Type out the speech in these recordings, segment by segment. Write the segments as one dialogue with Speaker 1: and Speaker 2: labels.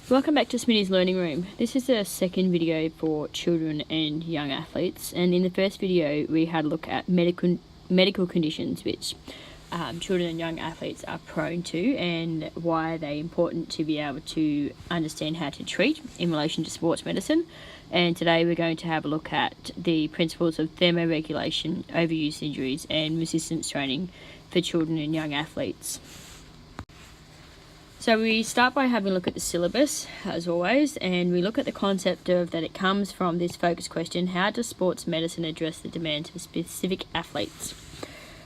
Speaker 1: Welcome back to Smitty's Learning Room. This is the second video for children and young athletes, and in the first video we had a look at medical conditions which children and young athletes are prone to and why they're important to be able to understand how to treat in relation to sports medicine. And today we're going to have a look at the principles of thermoregulation, overuse injuries and resistance training for children and young athletes. So we start by having a look at the syllabus, as always, and we look at the concept of that it comes from this focus question: how does sports medicine address the demands of specific athletes?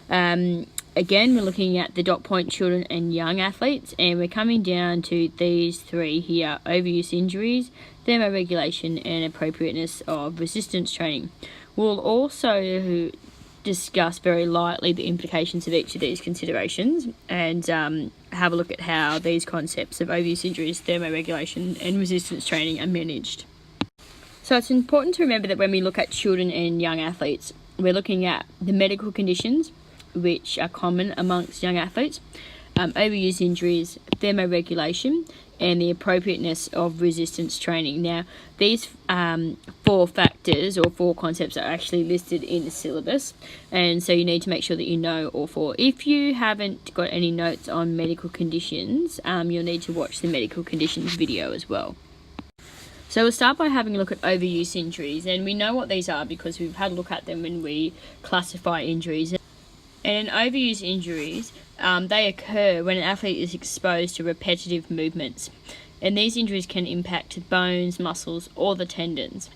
Speaker 1: Again, we're looking at the dot point children and young athletes, and we're coming down to these three here: overuse injuries, thermoregulation, and appropriateness of resistance training. We'll also discuss very lightly the implications of each of these considerations and have a look at how these concepts of overuse injuries, thermoregulation and resistance training are managed. So it's important to remember that when we look at children and young athletes, we're looking at the medical conditions which are common amongst young athletes, overuse injuries, thermoregulation, and the appropriateness of resistance training. Now, these four factors or four concepts are actually listed in the syllabus, and so you need to make sure that you know all four. If you haven't got any notes on medical conditions, you'll need to watch the medical conditions video as well. So we'll start by having a look at overuse injuries, and we know what these are because we've had a look at them when we classify injuries. And in overuse injuries, they occur when an athlete is exposed to repetitive movements, and these injuries can impact bones, muscles, or the tendons.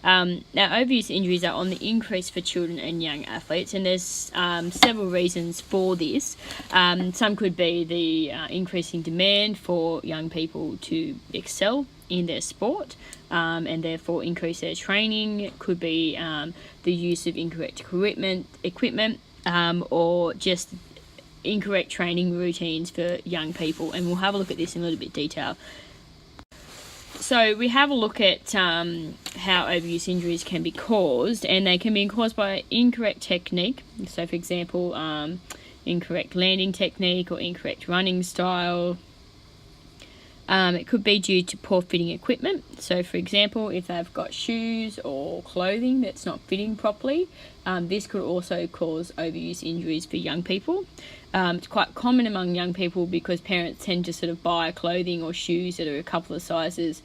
Speaker 1: Now, overuse injuries are on the increase for children and young athletes, and there's several reasons for this. Some could be the increasing demand for young people to excel in their sport and therefore increase their training. It could be the use of incorrect equipment, or just incorrect training routines for young people, and we'll have a look at this in a little bit detail. So we have a look at how overuse injuries can be caused, and they can be caused by incorrect technique. So for example, incorrect landing technique or incorrect running style. It could be due to poor fitting equipment. So for example, if they've got shoes or clothing that's not fitting properly, this could also cause overuse injuries for young people. It's quite common among young people because parents tend to sort of buy clothing or shoes that are a couple of sizes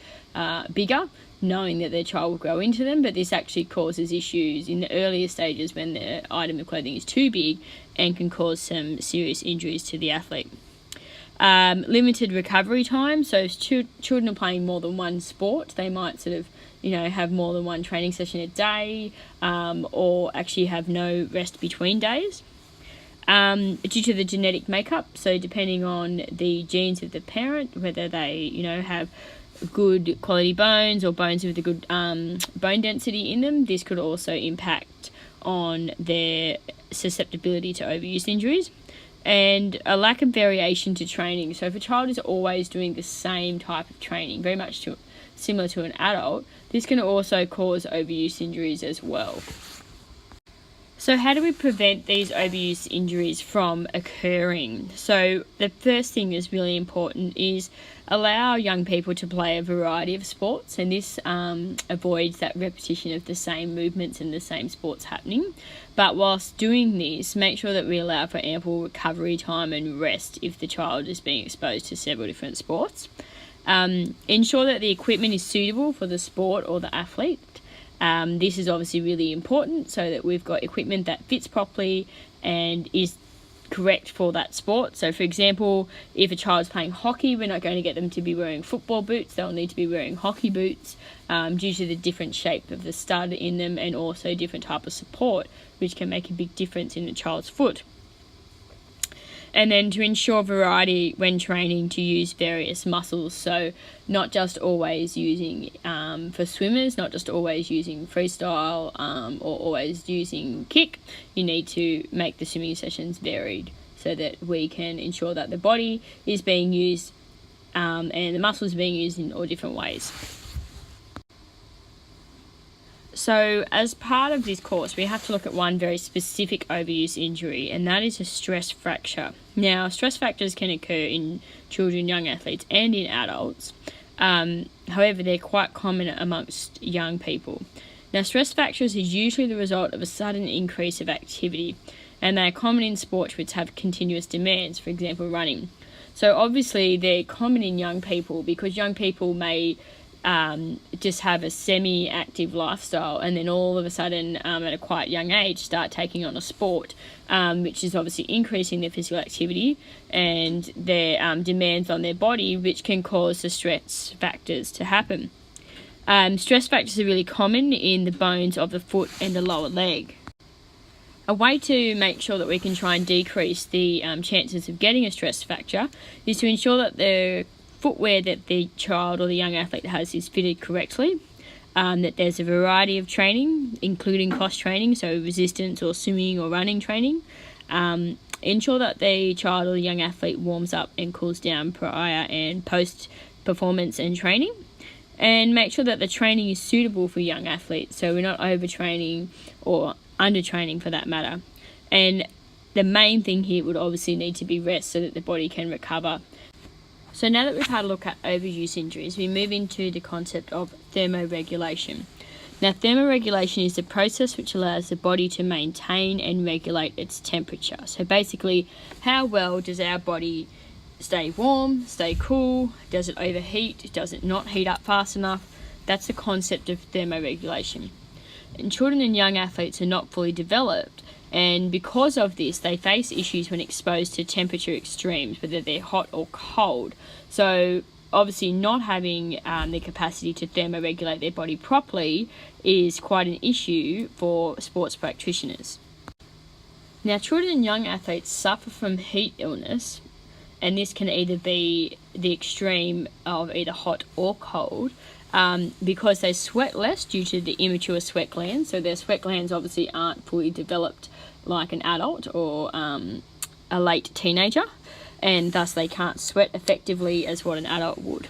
Speaker 1: bigger, knowing that their child will grow into them, but this actually causes issues in the earlier stages when the item of clothing is too big and can cause some serious injuries to the athlete. Limited recovery time. So if children are playing more than one sport, they might sort of have more than one training session a day, or actually have no rest between days. Due to the genetic makeup, so depending on the genes of the parent, whether they have good quality bones or bones with a good bone density in them, this could also impact on their susceptibility to overuse injuries. And a lack of variation to training. So if a child is always doing the same type of training, very much similar to an adult, this can also cause overuse injuries as well. So how do we prevent these overuse injuries from occurring? So the first thing that's really important is allow young people to play a variety of sports, and this avoids that repetition of the same movements and the same sports happening. But whilst doing this, make sure that we allow for ample recovery time and rest if the child is being exposed to several different sports. Ensure that the equipment is suitable for the sport or the athlete. This is obviously really important so that we've got equipment that fits properly and is correct for that sport. So for example, if a child's playing hockey, we're not going to get them to be wearing football boots. They'll need to be wearing hockey boots due to the different shape of the stud in them and also different type of support, which can make a big difference in a child's foot. And then to ensure variety when training, to use various muscles. So not just always using, for swimmers, not just always using freestyle or always using kick. You need to make the swimming sessions varied so that we can ensure that the body is being used and the muscles are being used in all different ways. So as part of this course, we have to look at one very specific overuse injury, and that is a stress fracture. Now, stress fractures can occur in children, young athletes, and in adults. However, they're quite common amongst young people. Now, stress factors is usually the result of a sudden increase of activity, and they are common in sports which have continuous demands, for example, running. So obviously they're common in young people because young people may just have a semi-active lifestyle, and then all of a sudden at a quite young age start taking on a sport, which is obviously increasing their physical activity and their demands on their body, which can cause the stress factors to happen. Stress factors are really common in the bones of the foot and the lower leg. A way to make sure that we can try and decrease the chances of getting a stress fracture is to ensure that the footwear that the child or the young athlete has is fitted correctly, that there's a variety of training, including cross training, so resistance or swimming or running training. Ensure that the child or the young athlete warms up and cools down prior and post performance and training. And make sure that the training is suitable for young athletes, so we're not overtraining or undertraining for that matter. And the main thing here would obviously need to be rest so that the body can recover. So now that we've had a look at overuse injuries, we move into the concept of thermoregulation. Now, thermoregulation is the process which allows the body to maintain and regulate its temperature. So basically, how well does our body stay warm, stay cool? Does it overheat? Does it not heat up fast enough? That's the concept of thermoregulation. And children and young athletes are not fully developed, and because of this they face issues when exposed to temperature extremes, whether they're hot or cold. So obviously not having the capacity to thermoregulate their body properly is quite an issue for sports practitioners. Now, children and young athletes suffer from heat illness, and this can either be the extreme of either hot or cold, because they sweat less due to the immature sweat glands. So their sweat glands obviously aren't fully developed like an adult or a late teenager, and thus they can't sweat effectively as what an adult would.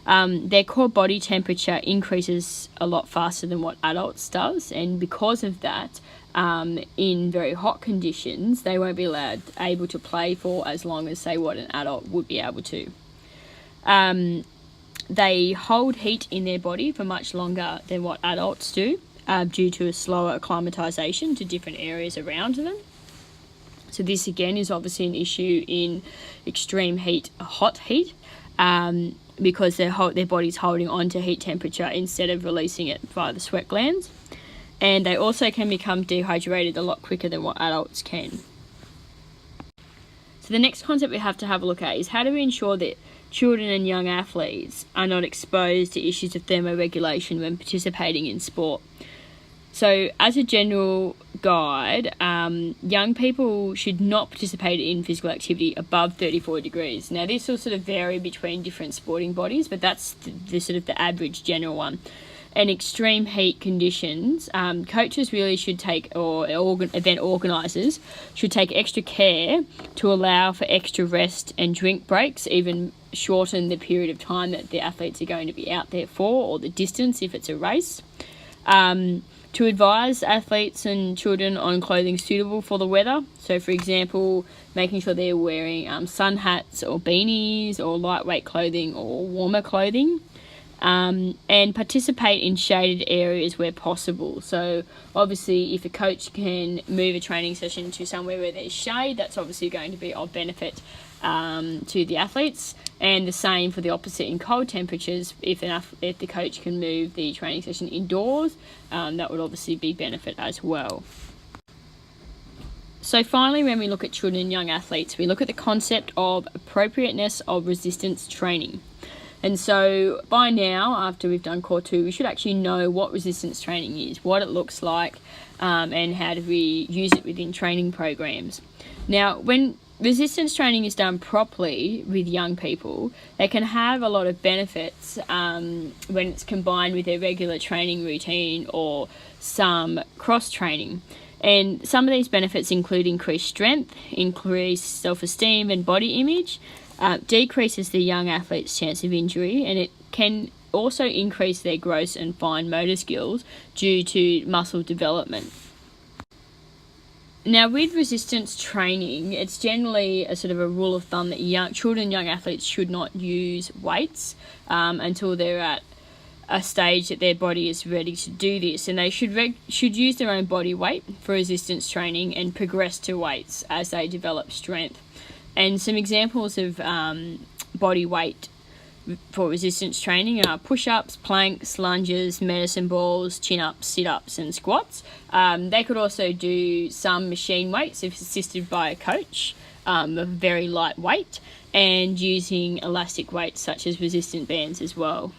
Speaker 1: Their core body temperature increases a lot faster than what adults does, and because of that, in very hot conditions, they won't be able to play for as long as, say, what an adult would be able to. They hold heat in their body for much longer than what adults do, due to a slower acclimatization to different areas around them. So this again is obviously an issue in extreme heat, hot heat, because their body's holding on to heat temperature instead of releasing it via the sweat glands. And they also can become dehydrated a lot quicker than what adults can. So the next concept we have to have a look at is how do we ensure that children and young athletes are not exposed to issues of thermoregulation when participating in sport. So as a general guide, young people should not participate in physical activity above 34 degrees. Now this will sort of vary between different sporting bodies, but that's the sort of the average general one. And extreme heat conditions, coaches really should take, or event organisers should take extra care to allow for extra rest and drink breaks, even shorten the period of time that the athletes are going to be out there for, or the distance if it's a race. To advise athletes and children on clothing suitable for the weather. So for example, making sure they're wearing sun hats or beanies or lightweight clothing or warmer clothing. And participate in shaded areas where possible. So obviously if a coach can move a training session to somewhere where there's shade, that's obviously going to be of benefit to the athletes, and the same for the opposite in cold temperatures. If the coach can move the training session indoors, that would obviously be benefit as well. So finally, when we look at children and young athletes, we look at the concept of appropriateness of resistance training. And so by now, after we've done Core 2, we should actually know what resistance training is, what it looks like, and how do we use it within training programs. Now, when resistance training is done properly with young people, they can have a lot of benefits when it's combined with their regular training routine or some cross-training. And some of these benefits include increased strength, increased self-esteem and body image, decreases the young athlete's chance of injury, and it can also increase their gross and fine motor skills due to muscle development. Now, with resistance training, it's generally a sort of a rule of thumb that children and young athletes should not use weights until they're at a stage that their body is ready to do this, and they should use their own body weight for resistance training and progress to weights as they develop strength. And some examples of body weight for resistance training are push-ups, planks, lunges, medicine balls, chin-ups, sit-ups and squats. They could also do some machine weights if assisted by a coach, of very light weight, and using elastic weights such as resistant bands as well.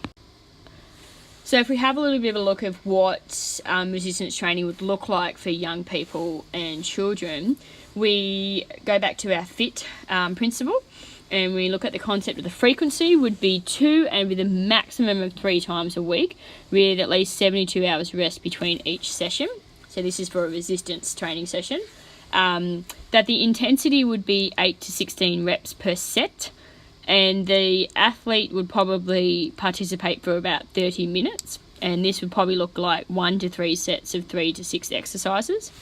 Speaker 1: So if we have a little bit of a look at what resistance training would look like for young people and children, we go back to our FIT principle, and we look at the concept of the frequency would be 2 and with a maximum of 3 times a week, with at least 72 hours rest between each session. So this is for a resistance training session. That the intensity would be 8 to 16 reps per set, and the athlete would probably participate for about 30 minutes, and this would probably look like 1 to 3 sets of 3 to 6 exercises.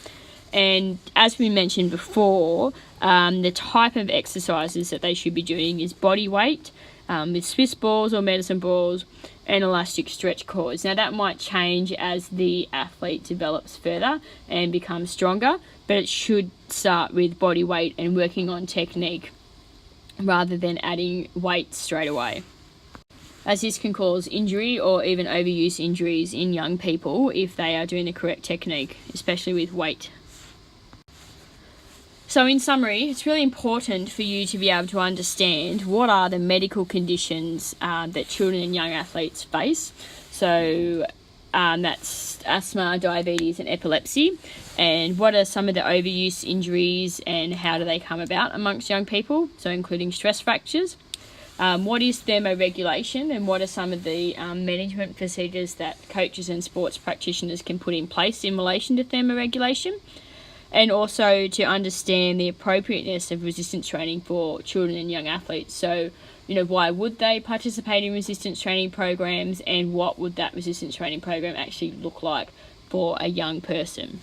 Speaker 1: And as we mentioned before, the type of exercises that they should be doing is body weight, with Swiss balls or medicine balls, and elastic stretch cords. Now that might change as the athlete develops further and becomes stronger, but it should start with body weight and working on technique rather than adding weight straight away, as this can cause injury or even overuse injuries in young people if they are doing the correct technique, especially with weight. So in summary, it's really important for you to be able to understand what are the medical conditions that children and young athletes face. So that's asthma, diabetes and epilepsy, and what are some of the overuse injuries and how do they come about amongst young people, so including stress fractures. What is thermoregulation, and what are some of the management procedures that coaches and sports practitioners can put in place in relation to thermoregulation, and also to understand the appropriateness of resistance training for children and young athletes. So, why would they participate in resistance training programs, and what would that resistance training program actually look like for a young person?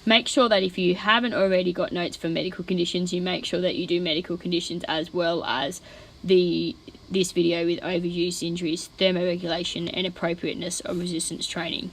Speaker 1: Make sure that if you haven't already got notes for medical conditions, you make sure that you do medical conditions as well as this video with overuse injuries, thermoregulation and appropriateness of resistance training.